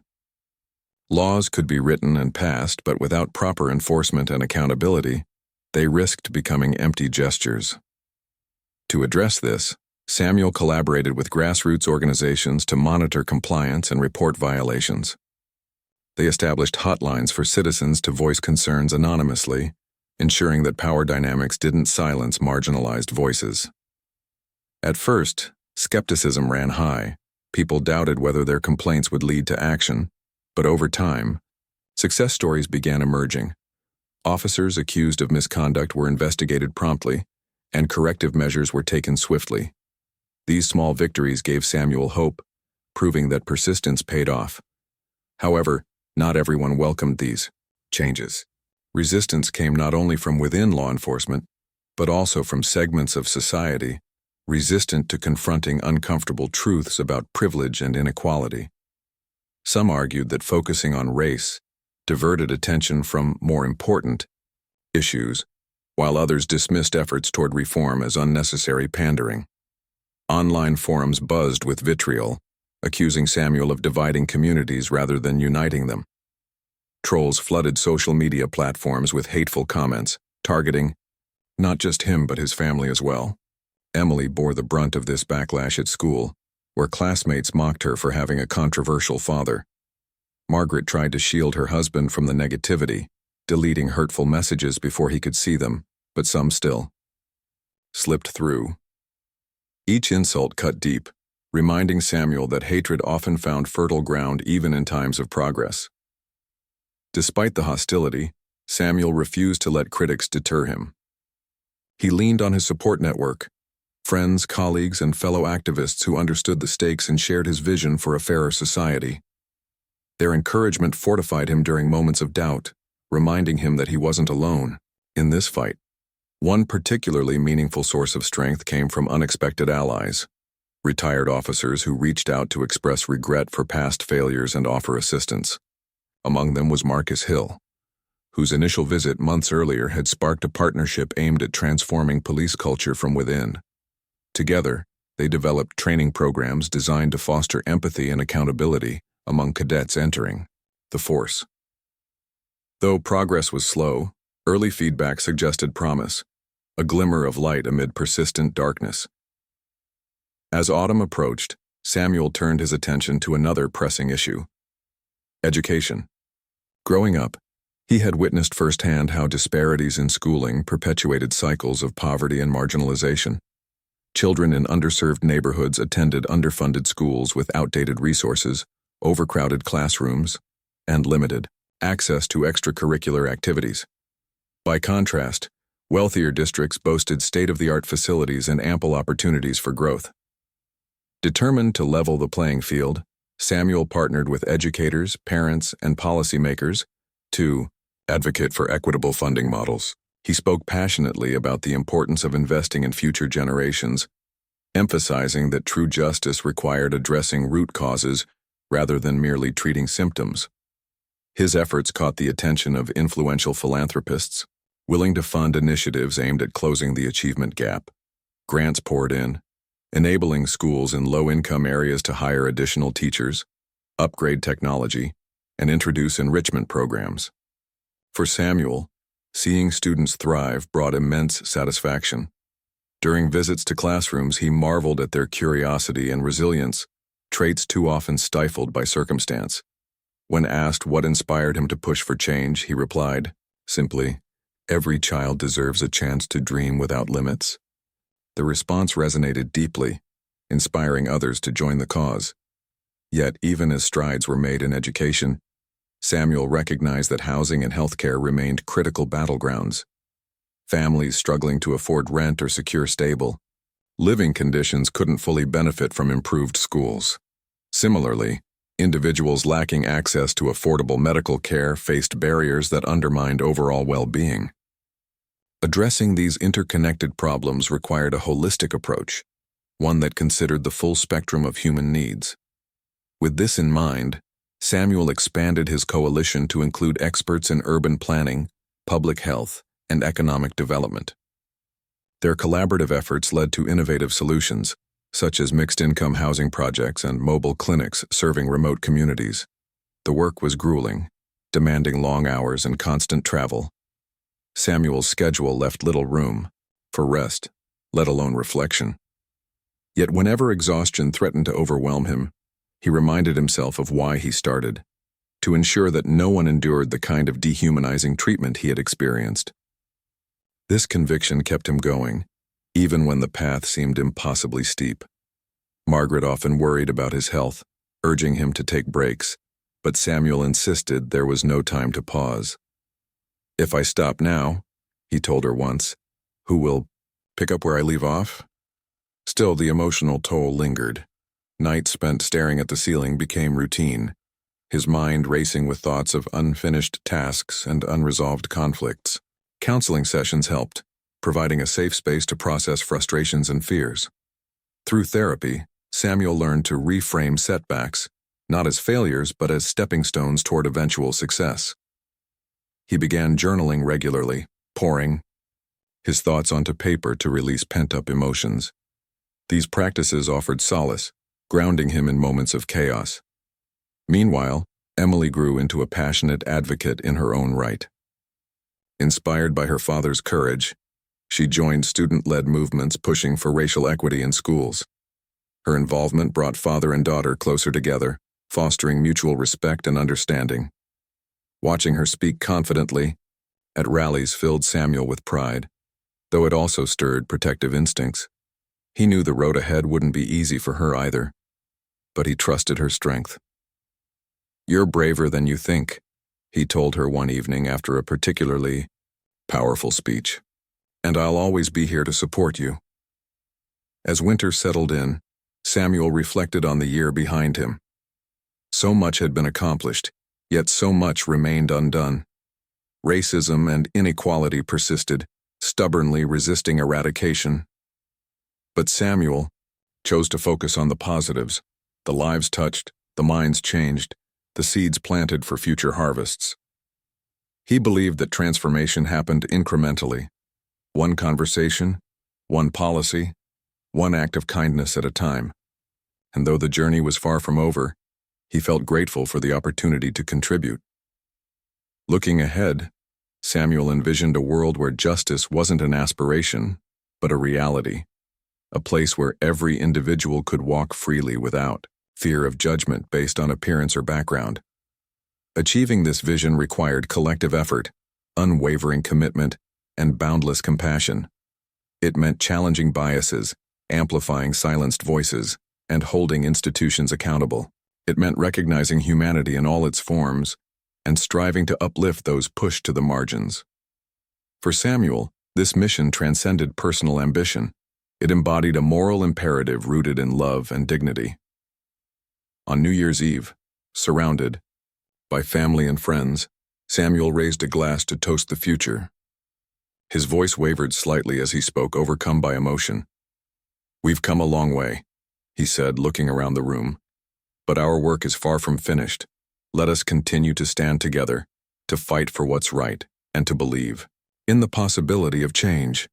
Laws could be written and passed, but without proper enforcement and accountability, they risked becoming empty gestures. To address this, Samuel collaborated with grassroots organizations to monitor compliance and report violations. They established hotlines for citizens to voice concerns anonymously, ensuring that power dynamics didn't silence marginalized voices. At first, skepticism ran high. People doubted whether their complaints would lead to action, but over time, success stories began emerging. Officers accused of misconduct were investigated promptly, and corrective measures were taken swiftly. These small victories gave Samuel hope, proving that persistence paid off. However, not everyone welcomed these changes. Resistance came not only from within law enforcement, but also from segments of society resistant to confronting uncomfortable truths about privilege and inequality. Some argued that focusing on race diverted attention from more important issues, while others dismissed efforts toward reform as unnecessary pandering. Online forums buzzed with vitriol, accusing Samuel of dividing communities rather than uniting them. Trolls flooded social media platforms with hateful comments, targeting not just him but his family as well. Emily bore the brunt of this backlash at school, where classmates mocked her for having a controversial father. Margaret tried to shield her husband from the negativity, deleting hurtful messages before he could see them, but some still slipped through. Each insult cut deep, reminding Samuel that hatred often found fertile ground even in times of progress. Despite the hostility, Samuel refused to let critics deter him. He leaned on his support network, friends, colleagues, and fellow activists who understood the stakes and shared his vision for a fairer society. Their encouragement fortified him during moments of doubt, reminding him that he wasn't alone in this fight. One particularly meaningful source of strength came from unexpected allies, retired officers who reached out to express regret for past failures and offer assistance. Among them was Marcus Hill, whose initial visit months earlier had sparked a partnership aimed at transforming police culture from within. Together, they developed training programs designed to foster empathy and accountability among cadets entering the force. Though progress was slow, early feedback suggested promise, a glimmer of light amid persistent darkness. As autumn approached, Samuel turned his attention to another pressing issue: education. Growing up, he had witnessed firsthand how disparities in schooling perpetuated cycles of poverty and marginalization. Children in underserved neighborhoods attended underfunded schools with outdated resources, overcrowded classrooms, and limited access to extracurricular activities. By contrast, wealthier districts boasted state-of-the-art facilities and ample opportunities for growth. Determined to level the playing field, Samuel partnered with educators, parents, and policymakers to advocate for equitable funding models. He spoke passionately about the importance of investing in future generations, emphasizing that true justice required addressing root causes rather than merely treating symptoms. His efforts caught the attention of influential philanthropists, willing to fund initiatives aimed at closing the achievement gap. Grants poured in, enabling schools in low-income areas to hire additional teachers, upgrade technology, and introduce enrichment programs. For Samuel, seeing students thrive brought immense satisfaction. During visits to classrooms, he marveled at their curiosity and resilience, traits too often stifled by circumstance. When asked what inspired him to push for change, he replied, simply, "Every child deserves a chance to dream without limits." The response resonated deeply, inspiring others to join the cause. Yet, even as strides were made in education, Samuel recognized that housing and healthcare remained critical battlegrounds. Families struggling to afford rent or secure stable living conditions couldn't fully benefit from improved schools. Similarly, individuals lacking access to affordable medical care faced barriers that undermined overall well-being. Addressing these interconnected problems required a holistic approach, one that considered the full spectrum of human needs. With this in mind, Samuel expanded his coalition to include experts in urban planning, public health, and economic development. Their collaborative efforts led to innovative solutions, such as mixed-income housing projects and mobile clinics serving remote communities. The work was grueling, demanding long hours and constant travel. Samuel's schedule left little room for rest, let alone reflection. Yet whenever exhaustion threatened to overwhelm him, he reminded himself of why he started: to ensure that no one endured the kind of dehumanizing treatment he had experienced. This conviction kept him going, even when the path seemed impossibly steep. Margaret often worried about his health, urging him to take breaks, but Samuel insisted there was no time to pause. "If I stop now," he told her once, "who will pick up where I leave off?" Still, the emotional toll lingered. Nights spent staring at the ceiling became routine, his mind racing with thoughts of unfinished tasks and unresolved conflicts. Counseling sessions helped, providing a safe space to process frustrations and fears. Through therapy, Samuel learned to reframe setbacks, not as failures but as stepping stones toward eventual success. He began journaling regularly, pouring his thoughts onto paper to release pent-up emotions. These practices offered solace, grounding him in moments of chaos. Meanwhile, Emily grew into a passionate advocate in her own right. Inspired by her father's courage, she joined student-led movements pushing for racial equity in schools. Her involvement brought father and daughter closer together, fostering mutual respect and understanding. Watching her speak confidently at rallies filled Samuel with pride, though it also stirred protective instincts. He knew the road ahead wouldn't be easy for her either, but he trusted her strength. "You're braver than you think," he told her one evening after a particularly powerful speech, "and I'll always be here to support you." As winter settled in, Samuel reflected on the year behind him. So much had been accomplished, yet so much remained undone. Racism and inequality persisted, stubbornly resisting eradication. But Samuel chose to focus on the positives, the lives touched, the minds changed, the seeds planted for future harvests. He believed that transformation happened incrementally. One conversation, one policy, one act of kindness at a time. And though the journey was far from over, he felt grateful for the opportunity to contribute. Looking ahead, Samuel envisioned a world where justice wasn't an aspiration, but a reality. A place where every individual could walk freely without fear of judgment based on appearance or background. Achieving this vision required collective effort, unwavering commitment, and boundless compassion. It meant challenging biases, amplifying silenced voices, and holding institutions accountable. It meant recognizing humanity in all its forms and striving to uplift those pushed to the margins. For Samuel, this mission transcended personal ambition. It embodied a moral imperative rooted in love and dignity. On New Year's Eve, surrounded by family and friends, Samuel raised a glass to toast the future. His voice wavered slightly as he spoke, overcome by emotion. "We've come a long way," he said, looking around the room. "But our work is far from finished. Let us continue to stand together, to fight for what's right, and to believe in the possibility of change."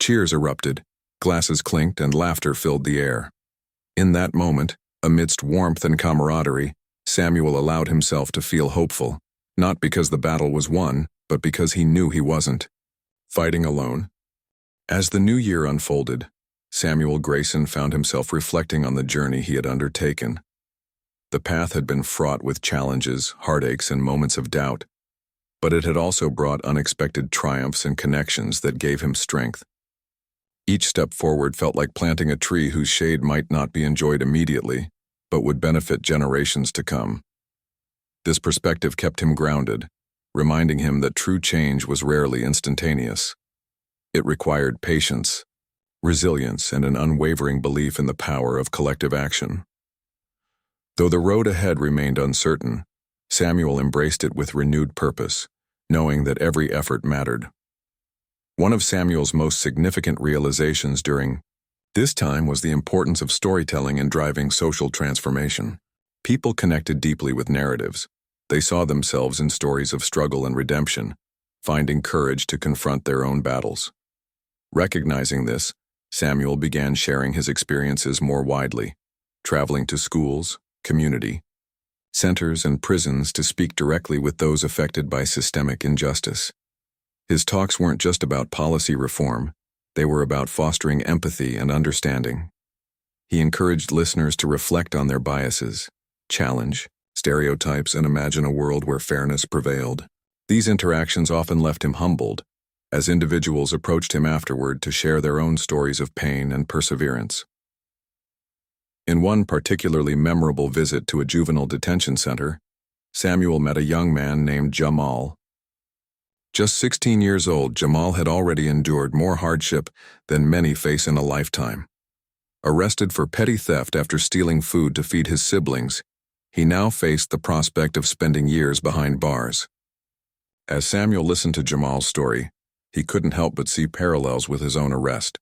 Cheers erupted, glasses clinked, and laughter filled the air. In that moment, amidst warmth and camaraderie, Samuel allowed himself to feel hopeful, not because the battle was won, but because he knew he wasn't fighting alone. As the new year unfolded, Samuel Grayson found himself reflecting on the journey he had undertaken. The path had been fraught with challenges, heartaches, and moments of doubt, but it had also brought unexpected triumphs and connections that gave him strength. Each step forward felt like planting a tree whose shade might not be enjoyed immediately, but would benefit generations to come. This perspective kept him grounded, reminding him that true change was rarely instantaneous. It required patience, resilience, and an unwavering belief in the power of collective action. Though the road ahead remained uncertain, Samuel embraced it with renewed purpose, knowing that every effort mattered. One of Samuel's most significant realizations during this time was the importance of storytelling in driving social transformation. People connected deeply with narratives. They saw themselves in stories of struggle and redemption, finding courage to confront their own battles. Recognizing this, Samuel began sharing his experiences more widely, traveling to schools, community centers, and prisons to speak directly with those affected by systemic injustice. His talks weren't just about policy reform, they were about fostering empathy and understanding. He encouraged listeners to reflect on their biases, challenge stereotypes, and imagine a world where fairness prevailed. These interactions often left him humbled, as individuals approached him afterward to share their own stories of pain and perseverance. In one particularly memorable visit to a juvenile detention center, Samuel met a young man named Jamal. Just 16 years old, Jamal had already endured more hardship than many face in a lifetime. Arrested for petty theft after stealing food to feed his siblings, he now faced the prospect of spending years behind bars. As Samuel listened to Jamal's story, he couldn't help but see parallels with his own arrest.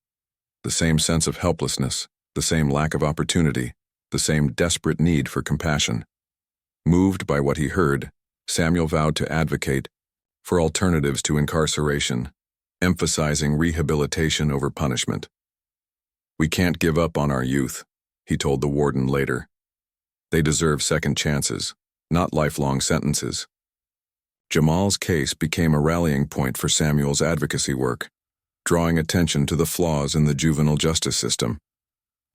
The same sense of helplessness, the same lack of opportunity, the same desperate need for compassion. Moved by what he heard, Samuel vowed to advocate for alternatives to incarceration, emphasizing rehabilitation over punishment. "We can't give up on our youth," he told the warden later. "They deserve second chances, not lifelong sentences." Jamal's case became a rallying point for Samuel's advocacy work, drawing attention to the flaws in the juvenile justice system.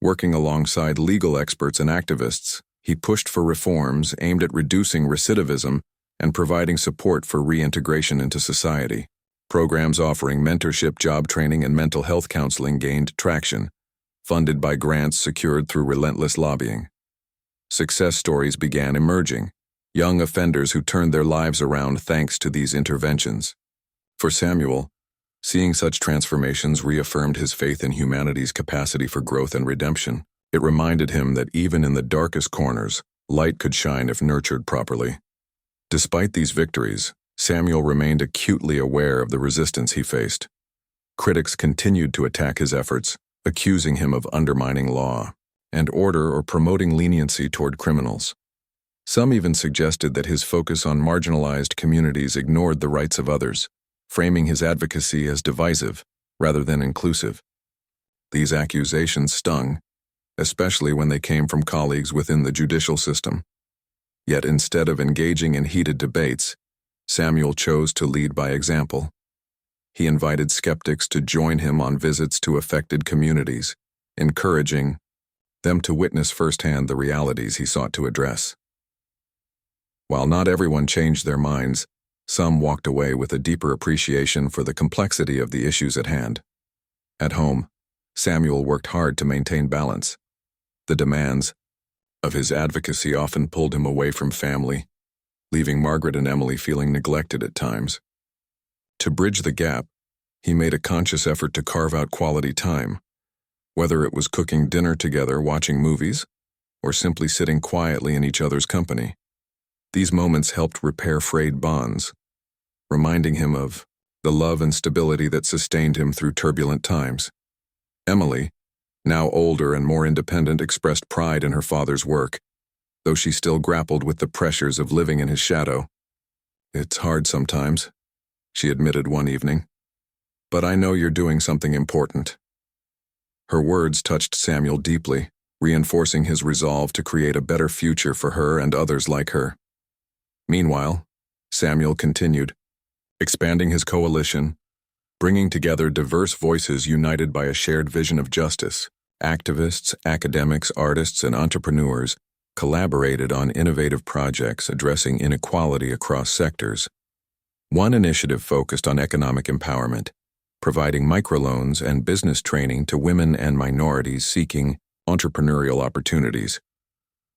Working alongside legal experts and activists, he pushed for reforms aimed at reducing recidivism and providing support for reintegration into society. Programs offering mentorship, job training, and mental health counseling gained traction, funded by grants secured through relentless lobbying. Success stories began emerging, young offenders who turned their lives around thanks to these interventions. For Samuel, seeing such transformations reaffirmed his faith in humanity's capacity for growth and redemption. It reminded him that even in the darkest corners, light could shine if nurtured properly. Despite these victories, Samuel remained acutely aware of the resistance he faced. Critics continued to attack his efforts, accusing him of undermining law and order or promoting leniency toward criminals. Some even suggested that his focus on marginalized communities ignored the rights of others, framing his advocacy as divisive rather than inclusive. These accusations stung, especially when they came from colleagues within the judicial system. Yet instead of engaging in heated debates, Samuel chose to lead by example. He invited skeptics to join him on visits to affected communities, encouraging them to witness firsthand the realities he sought to address. While not everyone changed their minds, some walked away with a deeper appreciation for the complexity of the issues at hand. At home, Samuel worked hard to maintain balance. The demands of his advocacy often pulled him away from family, leaving Margaret and Emily feeling neglected at times. To bridge the gap, he made a conscious effort to carve out quality time, whether it was cooking dinner together, watching movies, or simply sitting quietly in each other's company. These moments helped repair frayed bonds, reminding him of the love and stability that sustained him through turbulent times. Emily, now older and more independent, expressed pride in her father's work, though she still grappled with the pressures of living in his shadow. "It's hard sometimes," she admitted one evening, "but I know you're doing something important." Her words touched Samuel deeply, reinforcing his resolve to create a better future for her and others like her. Meanwhile, Samuel continued, expanding his coalition, bringing together diverse voices united by a shared vision of justice. Activists, academics, artists, and entrepreneurs collaborated on innovative projects addressing inequality across sectors. One initiative focused on economic empowerment, providing microloans and business training to women and minorities seeking entrepreneurial opportunities.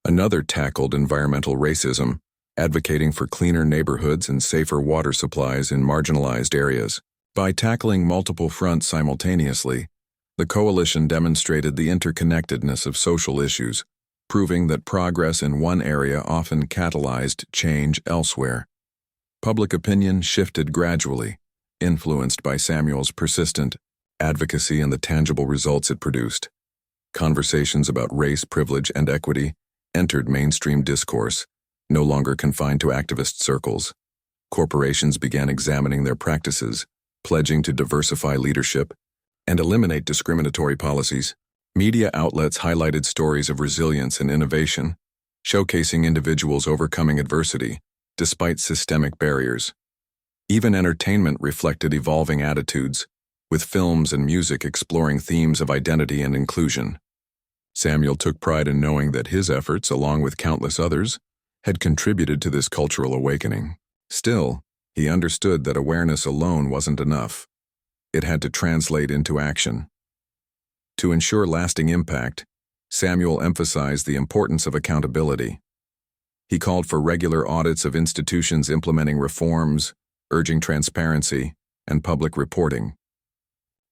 Another tackled environmental racism, advocating for cleaner neighborhoods and safer water supplies in marginalized areas. By tackling multiple fronts simultaneously, the coalition demonstrated the interconnectedness of social issues, proving that progress in one area often catalyzed change elsewhere. Public opinion shifted gradually, influenced by Samuel's persistent advocacy and the tangible results it produced. Conversations about race, privilege, and equity entered mainstream discourse, no longer confined to activist circles. Corporations began examining their practices, pledging to diversify leadership and eliminate discriminatory policies. Media outlets highlighted stories of resilience and innovation, showcasing individuals overcoming adversity despite systemic barriers. Even entertainment reflected evolving attitudes, with films and music exploring themes of identity and inclusion. Samuel took pride in knowing that his efforts, along with countless others, had contributed to this cultural awakening. Still, he understood that awareness alone wasn't enough. It had to translate into action. To ensure lasting impact, Samuel emphasized the importance of accountability. He called for regular audits of institutions implementing reforms, urging transparency and public reporting.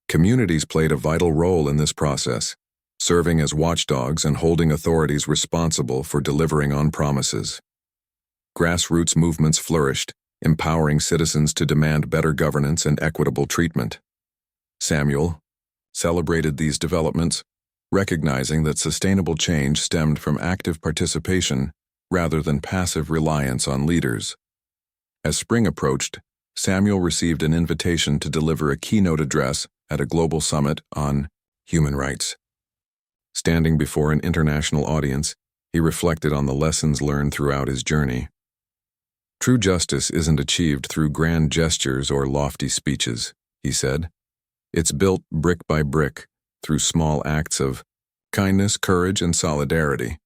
Communities played a vital role in this process, serving as watchdogs and holding authorities responsible for delivering on promises. Grassroots movements flourished, empowering citizens to demand better governance and equitable treatment. Samuel celebrated these developments, recognizing that sustainable change stemmed from active participation rather than passive reliance on leaders. As spring approached, Samuel received an invitation to deliver a keynote address at a global summit on human rights. Standing before an international audience, he reflected on the lessons learned throughout his journey. True justice isn't achieved through grand gestures or lofty speeches, he said. It's built brick by brick through small acts of kindness, courage, and solidarity.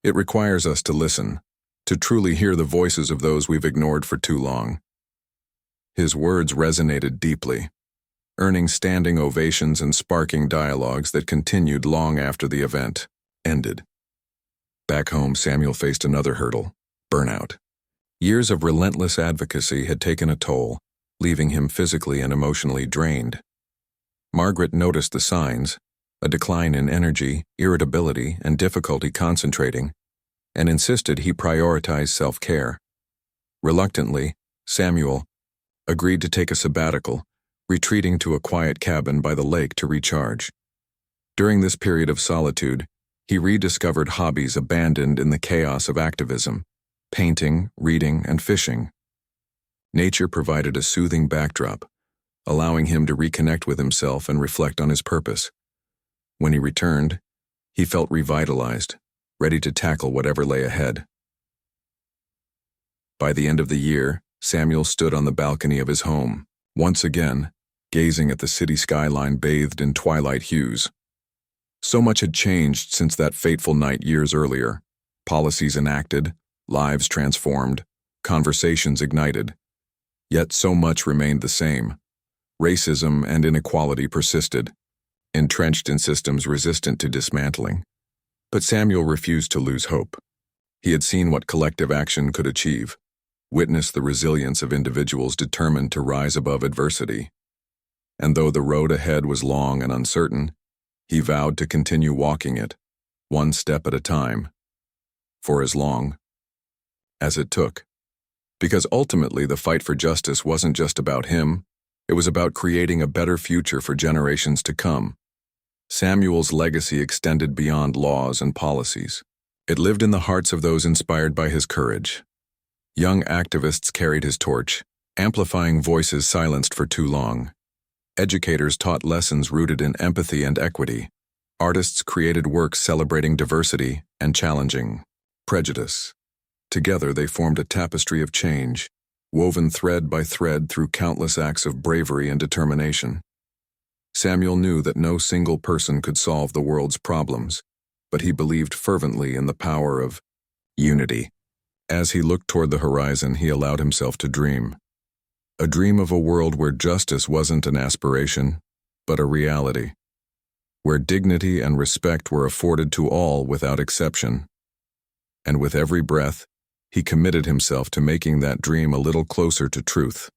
It requires us to listen, to truly hear the voices of those we've ignored for too long. His words resonated deeply, earning standing ovations and sparking dialogues that continued long after the event ended. Back home, Samuel faced another hurdle: burnout. Years of relentless advocacy had taken a toll, leaving him physically and emotionally drained. Margaret noticed the signs: a decline in energy, irritability, and difficulty concentrating, and insisted he prioritize self-care. Reluctantly, Samuel agreed to take a sabbatical, retreating to a quiet cabin by the lake to recharge. During this period of solitude, he rediscovered hobbies abandoned in the chaos of activism: painting, reading, and fishing. Nature provided a soothing backdrop, allowing him to reconnect with himself and reflect on his purpose. When he returned, he felt revitalized, ready to tackle whatever lay ahead. By the end of the year, Samuel stood on the balcony of his home, once again, gazing at the city skyline bathed in twilight hues. So much had changed since that fateful night years earlier: policies enacted, lives transformed, conversations ignited. Yet so much remained the same. Racism and inequality persisted, entrenched in systems resistant to dismantling. But Samuel refused to lose hope. He had seen what collective action could achieve, witnessed the resilience of individuals determined to rise above adversity. And though the road ahead was long and uncertain, he vowed to continue walking it, one step at a time, for as long as it took. Because ultimately the fight for justice wasn't just about him, it was about creating a better future for generations to come. Samuel's legacy extended beyond laws and policies. It lived in the hearts of those inspired by his courage. Young activists carried his torch, amplifying voices silenced for too long. Educators taught lessons rooted in empathy and equity. Artists created works celebrating diversity and challenging prejudice. Together they formed a tapestry of change, woven thread by thread through countless acts of bravery and determination. Samuel knew that no single person could solve the world's problems, but he believed fervently in the power of unity. As he looked toward the horizon, he allowed himself to dream. A dream of a world where justice wasn't an aspiration, but a reality. Where dignity and respect were afforded to all without exception. And with every breath, he committed himself to making that dream a little closer to truth.